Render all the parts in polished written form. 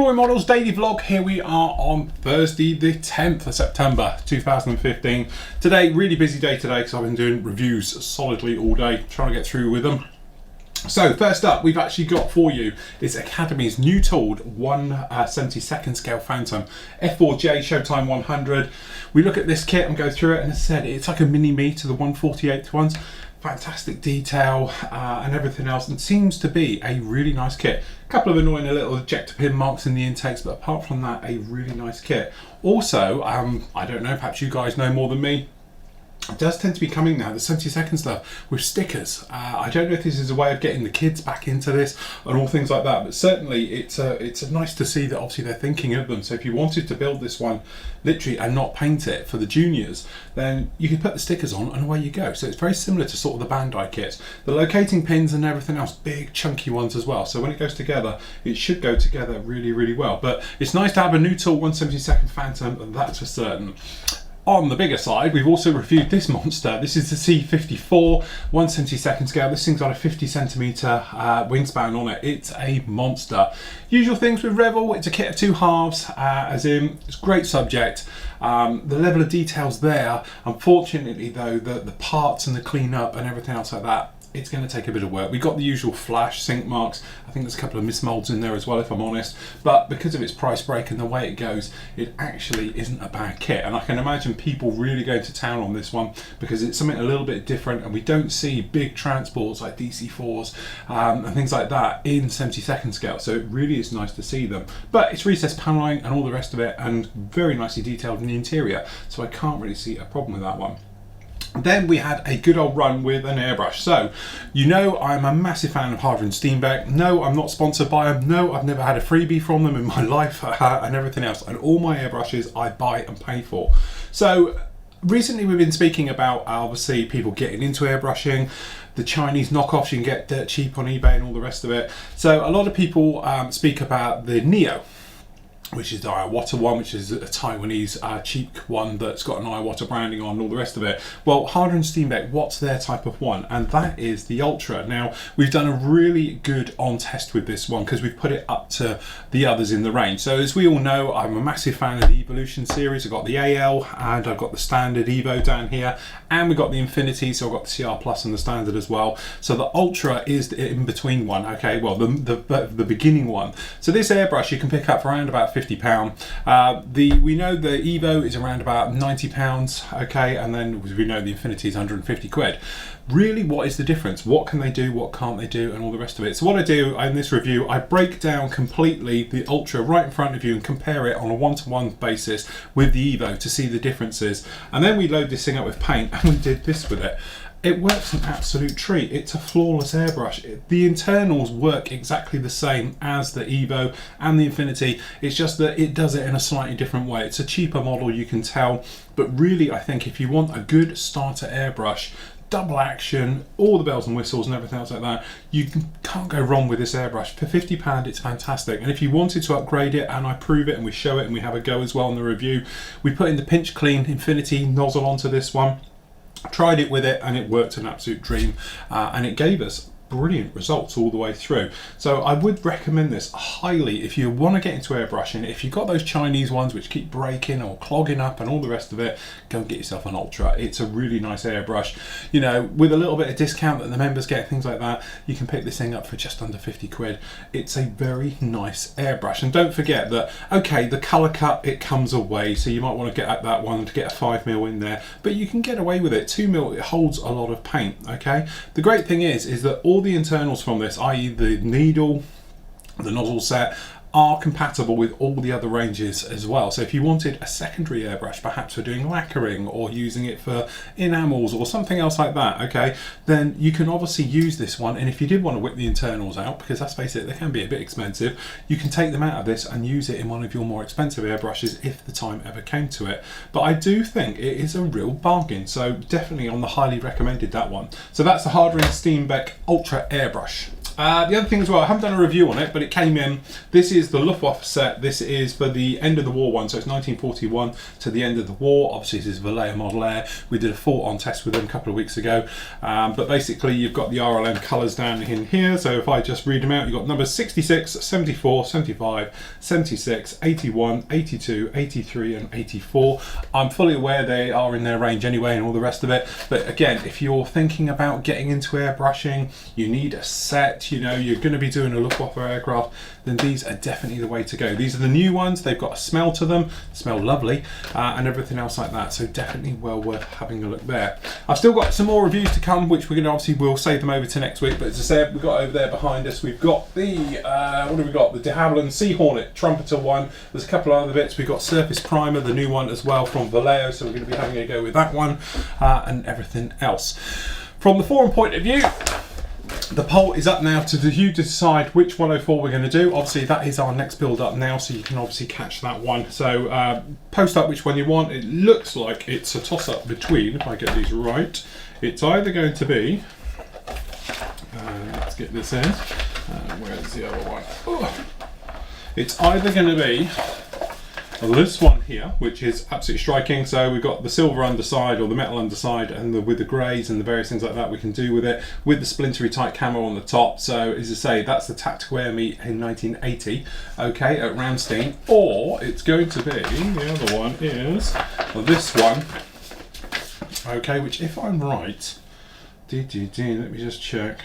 Flory Models daily vlog. Here we are on Thursday the 10th of September 2015. Today, really busy day today because I've been doing reviews solidly all day, trying to get through with them. So first up, we've actually got for you is Academy's new tooled 1/72 scale Phantom F4J Showtime 100. We look at this kit and go through it, and as I said, it's like a mini me to the 1/48 ones. Fantastic detail and everything else, and seems to be a really nice kit. A couple of annoying little ejector pin marks in the intakes, but apart from that, a really nice kit. Also, I don't know, perhaps you guys know more than me, it does tend to be coming now, the 72nd stuff, with stickers. I don't know if this is a way of getting the kids back into this and all things like that, but certainly it's nice to see that obviously they're thinking of them. So if you wanted to build this one literally and not paint it for the juniors, then you could put the stickers on and away you go. So it's very similar to sort of the Bandai kits. The locating pins and everything else, big chunky ones as well. So when it goes together, it should go together really, really well. But it's nice to have a new tool 1/72 Phantom, and that's for certain. On the bigger side, we've also reviewed this monster. This is the C54 1/72 scale. This thing's got a 50cm wingspan on it. It's a monster. Usual things with Revel, it's a kit of two halves, as in, it's a great subject. The level of details there, unfortunately though, the parts and the clean up and everything else like that, it's going to take a bit of work. We've got the usual flash sink marks. I think there's a couple of mismolds in there as well, if I'm honest. But because of its price break and the way it goes, it actually isn't a bad kit. And I can imagine people really going to town on this one because it's something a little bit different, and we don't see big transports like DC4s and things like that in 72nd scale. So it really is nice to see them. But it's recessed paneling and all the rest of it, and very nicely detailed in the interior. So I can't really see a problem with that one. Then we had a good old run with an airbrush. So, you know I'm a massive fan of Harder and Steenbeck. No, I'm not sponsored by them. No, I've never had a freebie from them in my life and everything else. And all my airbrushes I buy and pay for. So, recently we've been speaking about obviously people getting into airbrushing, the Chinese knockoffs you can get dirt cheap on eBay and all the rest of it. So, a lot of people speak about the Neo, which is the Iwata one, which is a Taiwanese cheap one that's got an Iwata branding on and all the rest of it. Well, Harder and Steenbeck, what's their type of one? And that is the Ultra. Now, we've done a really good on test with this one because we've put it up to the others in the range. So as we all know, I'm a massive fan of the Evolution series. I've got the AL and I've got the standard Evo down here, and we've got the Infinity, so I've got the CR Plus and the standard as well. So the Ultra is the in-between one, okay? Well, the beginning one. So this airbrush you can pick up for around about £50. We know the Evo is around about £90, okay, and then we know the Infinity is 150 quid. Really, what is the difference? What can they do? What can't they do? And all the rest of it. So what I do in this review, I break down completely the Ultra right in front of you and compare it on a one-to-one basis with the Evo to see the differences. And then we load this thing up with paint and we did this with it. It works an absolute treat. It's a flawless airbrush. The internals work exactly the same as the Evo and the Infinity. It's just that it does it in a slightly different way. It's a cheaper model, you can tell. But really, I think if you want a good starter airbrush, double action, all the bells and whistles and everything else like that, you can't go wrong with this airbrush. For £50, it's fantastic. And if you wanted to upgrade it, and I prove it and we show it and we have a go as well in the review, we put in the Pinch Clean Infinity nozzle onto this one. Tried it with it and it worked an absolute dream, and it gave us brilliant results all the way through. So I would recommend this highly if you want to get into airbrushing. If you've got those Chinese ones which keep breaking or clogging up and all the rest of it, go and get yourself an Ultra. It's a really nice airbrush. You know, with a little bit of discount that the members get, things like that, you can pick this thing up for just under 50 quid. It's a very nice airbrush. And don't forget that, okay, the colour cut, it comes away, so you might want to get at that one to get a 5mm in there, but you can get away with it. 2mm, it holds a lot of paint, okay? The great thing is that all the internals from this, i.e. the needle, the nozzle set, are compatible with all the other ranges as well. So if you wanted a secondary airbrush, perhaps for doing lacquering or using it for enamels or something else like that, okay, then you can obviously use this one. And if you did want to whip the internals out, because let's face it, they can be a bit expensive, you can take them out of this and use it in one of your more expensive airbrushes if the time ever came to it. But I do think it is a real bargain, so definitely on the highly recommended, that one. So that's the Harder and Steenbeck Ultra airbrush. The other thing as well, I haven't done a review on it, but it came in. This is the Luftwaffe set. This is for the end of the war one, so it's 1941 to the end of the war. Obviously, this is Vallejo Model Air. We did a full-on test with them a couple of weeks ago. But basically, you've got the RLM colours down in here. So if I just read them out, you've got numbers 66, 74, 75, 76, 81, 82, 83, and 84. I'm fully aware they are in their range anyway and all the rest of it. But again, if you're thinking about getting into airbrushing, you need a set, you know, you're going to be doing a Luftwaffe aircraft, then these are definitely the way to go. These are the new ones. They've got a smell to them, smell lovely, and everything else like that. So definitely well worth having a look there. I've still got some more reviews to come, which we're going to obviously, we'll save them over to next week. But as I said, we've got over there behind us, we've got the, what have we got? The de Havilland Sea Hornet Trumpeter one. There's a couple of other bits. We've got Surface Primer, the new one as well from Vallejo. So we're going to be having a go with that one and everything else. From the forum point of view, the poll is up now to you to decide which 104 we're going to do. Obviously, that is our next build up now, so you can obviously catch that one. So post up which one you want. It looks like it's a toss up between, if I get these right, it's either going to be, let's get this in, where's the other one? Oh. It's either going to be this one here, which is absolutely striking. So we've got the silver underside or the metal underside, and with the greys and the various things like that we can do with it, with the splintery tight camo on the top. So as I say, that's the tactical air meet in 1980, okay, at Ramstein. Or it's going to be, the other one is this one, okay, which if I'm right, let me just check.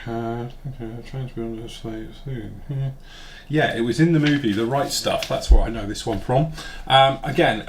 Yeah, it was in the movie The Right Stuff. That's where I know this one from. Again,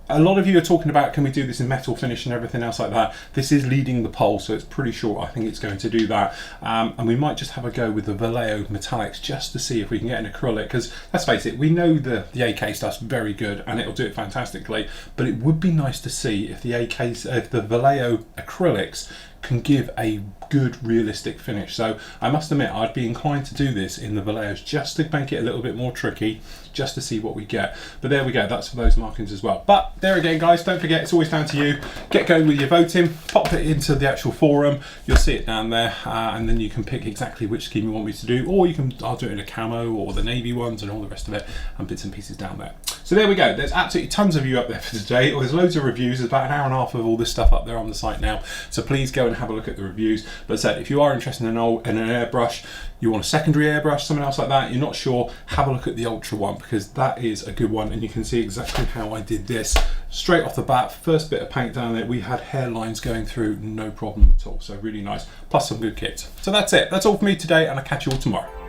a lot of you are talking about, can we do this in metal finish and everything else like that. This is leading the poll, so it's pretty sure I think it's going to do that. And we might just have a go with the Vallejo metallics just to see if we can get an acrylic, because let's face it, we know the AK stuff's very good and it'll do it fantastically, but it would be nice to see if the Vallejo acrylics can give a good realistic finish. So I must admit, I'd be inclined to do this in the Vallejos just to make it a little bit more tricky, just to see what we get. But there we go, that's for those markings as well. But there again, guys, don't forget, it's always down to you. Get going with your voting, pop it into the actual forum, you'll see it down there, and then you can pick exactly which scheme you want me to do, or I'll do it in a camo or the navy ones and all the rest of it, and bits and pieces down there. So there we go, there's absolutely tons of you up there for today. There's loads of reviews, there's about an hour and a half of all this stuff up there on the site now, so please go and have a look at the reviews. But as I said, if you are interested in an airbrush, you want a secondary airbrush, something else like that, you're not sure, have a look at the Ultra one, because that is a good one, and you can see exactly how I did this. Straight off the bat, first bit of paint down there, we had hairlines going through, no problem at all, so really nice, plus some good kits. So that's it, that's all for me today, and I'll catch you all tomorrow.